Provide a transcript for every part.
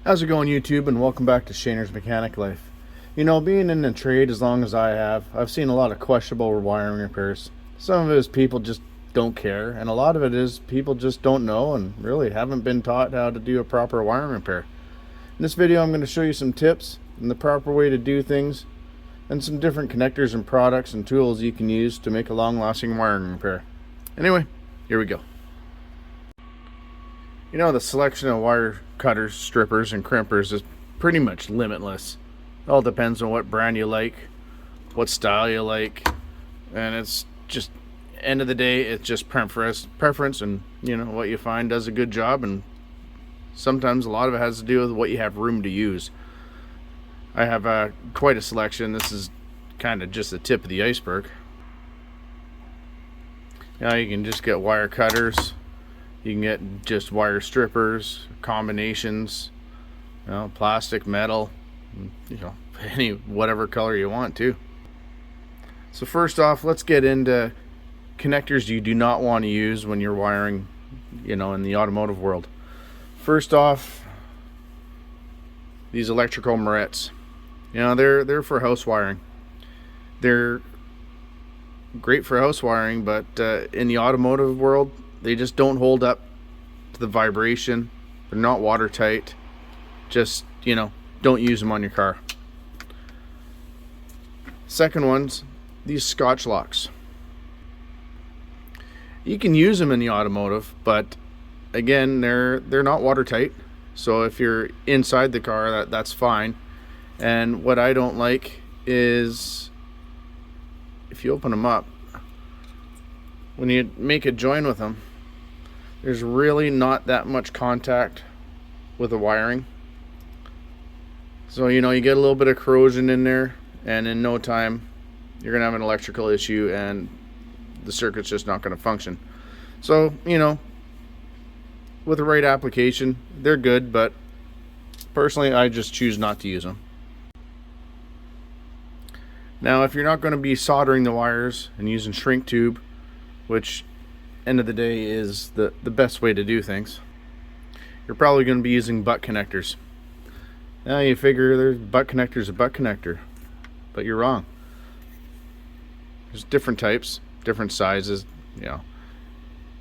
How's it going, YouTube, and welcome back to Shaner's Mechanic Life. You know, being in the trade as long as I have, I've seen a lot of questionable wiring repairs. Some of it is people just don't care, and a lot of it is people just don't know and really haven't been taught how to do a proper wiring repair. In this video, I'm going to show you some tips and the proper way to do things, and some different connectors and products and tools you can use to make a long-lasting wiring repair. Anyway, here we go. You know, the selection of wire cutters, strippers, and crimpers is pretty much limitless. It all depends on what brand you like, what style you like, and it's just, end of the day, it's just preference, and you know, what you find does a good job, and sometimes a lot of it has to do with what you have room to use. I have quite a selection. This is kind of just the tip of the iceberg. Now you can just get wire cutters. You can get just wire strippers, combinations, you know, plastic, metal, you know, any whatever color you want to. So first off, let's get into connectors you do not want to use when you're wiring, you know, in the automotive world. First off, these electrical morettes. You know, they're for house wiring. They're great for house wiring, but in the automotive world, they just don't hold up to the vibration. They're not watertight. Just, you know, don't use them on your car. Second one's these Scotch locks. You can use them in the automotive, but again, they're not watertight. So if you're inside the car, that's fine. And what I don't like is if you open them up, when you make a join with them, there's really not that much contact with the wiring. So, you know, you get a little bit of corrosion in there, and in no time, you're gonna have an electrical issue and the circuit's just not gonna function. So, you know, with the right application, they're good, but personally, I just choose not to use them. Now, if you're not gonna be soldering the wires and using shrink tube, which end of the day is the best way to do things, you're probably going to be using butt connectors. Now you figure there's butt connectors, a butt connector, but you're wrong. There's different types, different sizes. You know,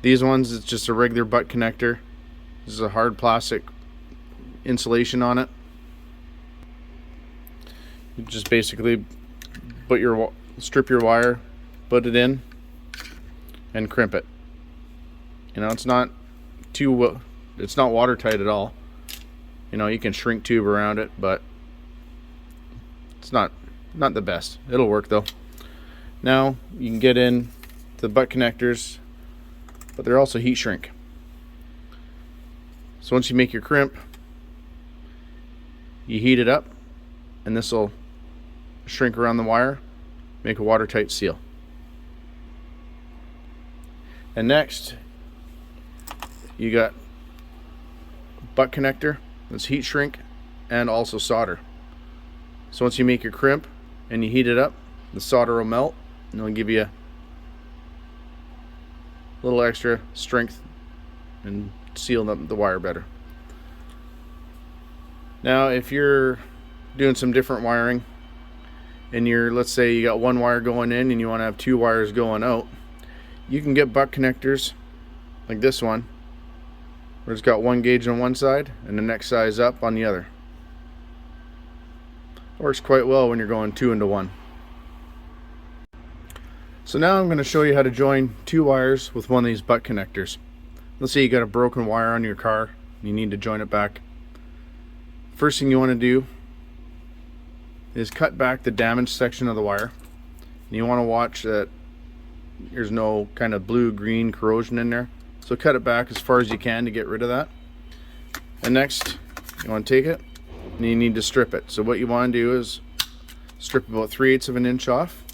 these ones, it's just a regular butt connector. This is a hard plastic insulation on it. You just basically strip your wire, put it in, and crimp it. You know, it's not watertight at all. You know, you can shrink tube around it, but it's not the best. It'll work though. Now you can get in the butt connectors, but they're also heat shrink. So once you make your crimp, you heat it up, and this will shrink around the wire, make a watertight seal. And next, you got butt connector that's heat shrink and also solder. So once you make your crimp and you heat it up, the solder will melt and it'll give you a little extra strength and seal the wire better. Now if you're doing some different wiring and let's say you got one wire going in and you want to have two wires going out, you can get butt connectors like this one, where it's got one gauge on one side and the next size up on the other. Works quite well when you're going 2 into 1. So now I'm going to show you how to join two wires with one of these butt connectors. Let's say you got a broken wire on your car and you need to join it back. First thing you want to do is cut back the damaged section of the wire. And you want to watch that there's no kind of blue-green corrosion in there. So cut it back as far as you can to get rid of that. And next, you want to take it and you need to strip it. So what you want to do is strip about 3/8 of an inch off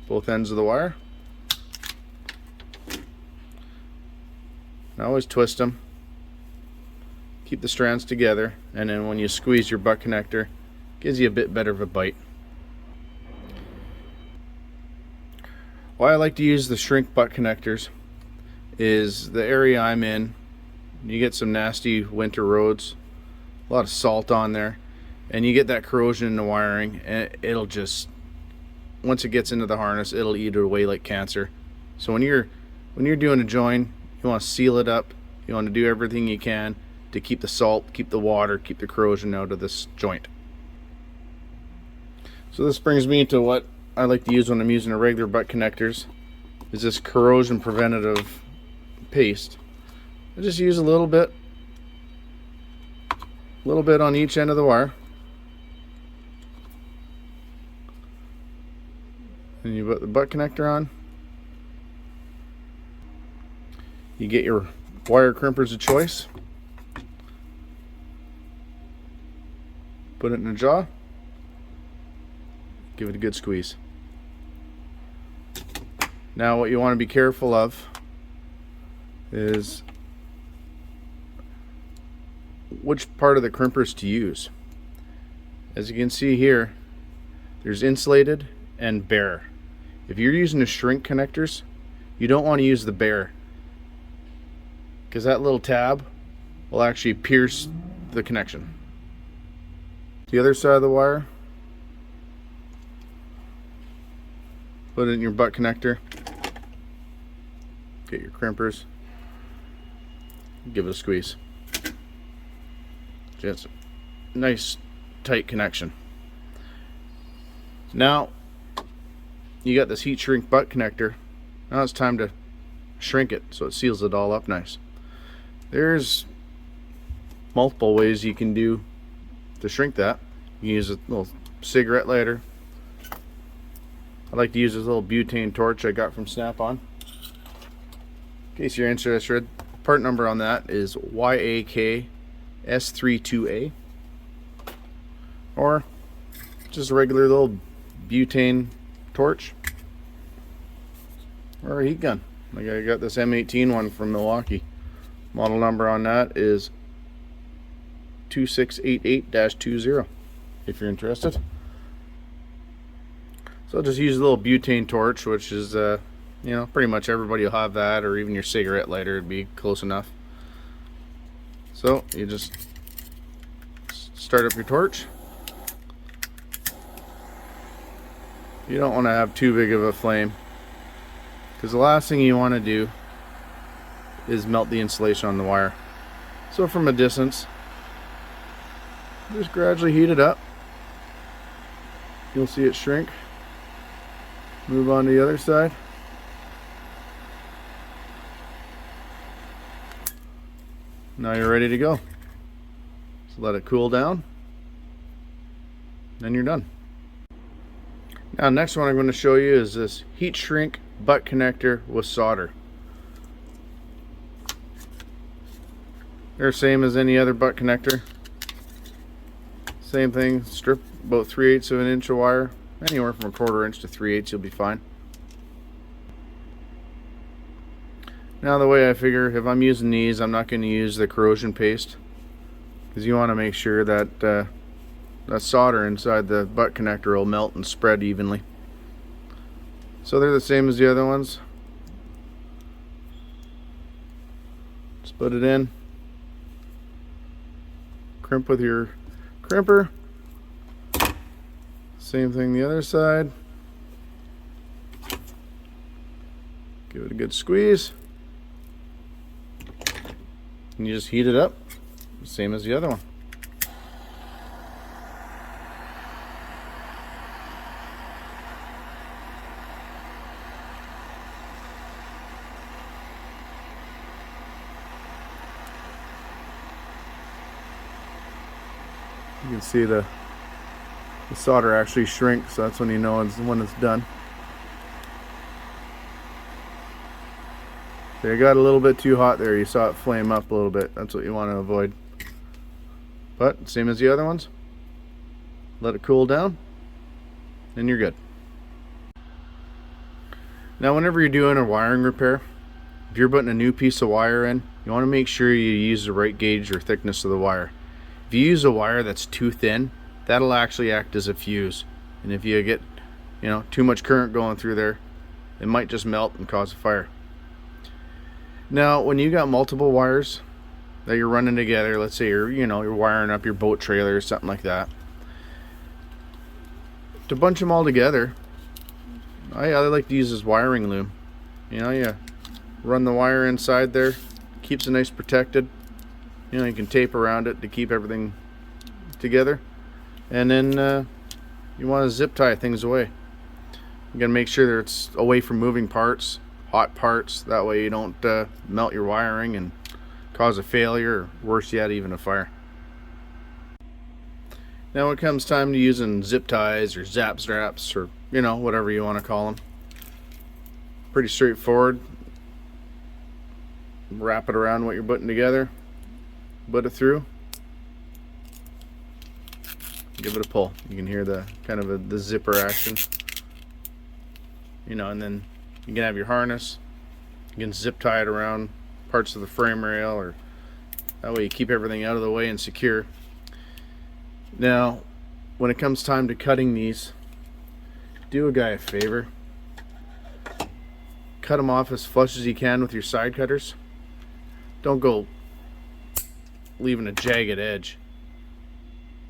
both ends of the wire. Now always twist them. Keep the strands together, and then when you squeeze your butt connector, it gives you a bit better of a bite. Why I like to use the shrink butt connectors is the area I'm in You get some nasty winter roads, a lot of salt on there, and you get that corrosion in the wiring, and it'll just, once it gets into the harness, it'll eat it away like cancer. So when you're doing a join, you want to seal it up. You want to do everything you can to keep the salt, keep the water, keep the corrosion out of this joint. So this brings me to what I like to use when I'm using the regular butt connectors, is this corrosion preventative paste. I just use a little bit on each end of the wire. And you put the butt connector on. You get your wire crimpers of choice. Put it in the jaw. Give it a good squeeze. Now what you want to be careful of is which part of the crimpers to use. As you can see here, there's insulated and bare. If you're using the shrink connectors, you don't want to use the bare, because that little tab will actually pierce the connection. The other side of the wire, put it in your butt connector, get your crimpers, give it a squeeze. Just a nice tight connection. Now you got this heat shrink butt connector. Now it's time to shrink it so it seals it all up nice. There's multiple ways you can do to shrink that. You can use a little cigarette lighter. I like to use this little butane torch I got from Snap-on. In case you're interested, part number on that is YAK-S32A, or just a regular little butane torch, or a heat gun. Like I got this M18 one from Milwaukee. Model number on that is 2688-20 if you're interested. So I'll just use a little butane torch, which is you know, pretty much everybody will have that, or even your cigarette lighter would be close enough. So you just start up your torch. You don't want to have too big of a flame, because the last thing you want to do is melt the insulation on the wire. So from a distance, just gradually heat it up. You'll see it shrink. Move on to the other side. Now you're ready to go. So let it cool down, then you're done. Now next one I'm going to show you is this heat shrink butt connector with solder. They're same as any other butt connector. Same thing, strip about 3/8 of an inch of wire, anywhere from 1/4 inch to 3/8, you'll be fine. Now the way I figure, if I'm using these, I'm not going to use the corrosion paste, because you want to make sure that that solder inside the butt connector will melt and spread evenly. So they're the same as the other ones. Just put it in, crimp with your crimper. Same thing the other side. Give it a good squeeze, and you just heat it up, same as the other one. You can see the solder actually shrinks, so that's when you know it's when it's done. So you got a little bit too hot there, you saw it flame up a little bit. That's what you want to avoid. But same as the other ones, let it cool down and you're good. Now whenever you're doing a wiring repair, if you're putting a new piece of wire in, you want to make sure you use the right gauge or thickness of the wire. If you use a wire that's too thin, that'll actually act as a fuse, and if you get, you know, too much current going through there, it might just melt and cause a fire. Now when you got multiple wires, that you're running together. Let's say you're wiring up your boat trailer or something like that. To bunch them all together, I like to use this wiring loom. You run the wire inside there, keeps it nice protected. You can tape around it to keep everything together, and then you want to zip tie things away. You gotta make sure that it's away from moving parts, hot parts. That way you don't melt your wiring and cause a failure, or worse yet, even a fire. Now when it comes time to using zip ties or zap straps, or whatever you want to call them, pretty straightforward. Wrap it around what you're putting together, put it through, give it a pull. You can hear the kind of the zipper action, and then you can have your harness. You can zip tie it around parts of the frame rail, or that way you keep everything out of the way and secure. Now when it comes time to cutting these, do a guy a favor. Cut them off as flush as you can with your side cutters. Don't go leaving a jagged edge.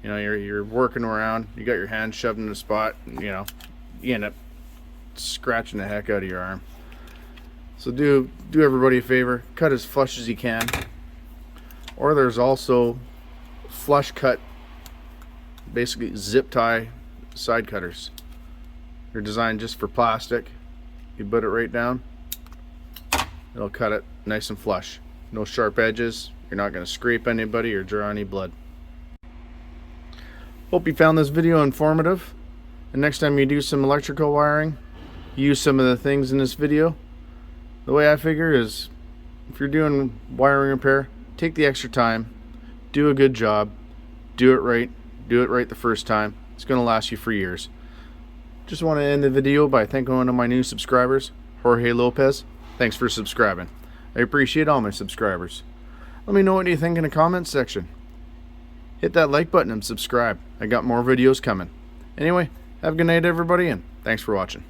You're working around, you got your hand shoved in a spot, and you end up scratching the heck out of your arm. So do everybody a favor, cut as flush as you can. Or there's also flush cut, basically zip tie side cutters. They're designed just for plastic. You put it right down, it'll cut it nice and flush. No sharp edges. You're not going to scrape anybody or draw any blood. Hope you found this video informative, and next time you do some electrical wiring, use some of the things in this video. The way I figure is, if you're doing wiring repair, take the extra time, do a good job, do it right the first time. It's going to last you for years. Just want to end the video by thanking one of my new subscribers, Jorge Lopez. Thanks for subscribing. I appreciate all my subscribers. Let me know what you think in the comments section. Hit that like button and subscribe. I got more videos coming. Anyway, have a good night everybody, and thanks for watching.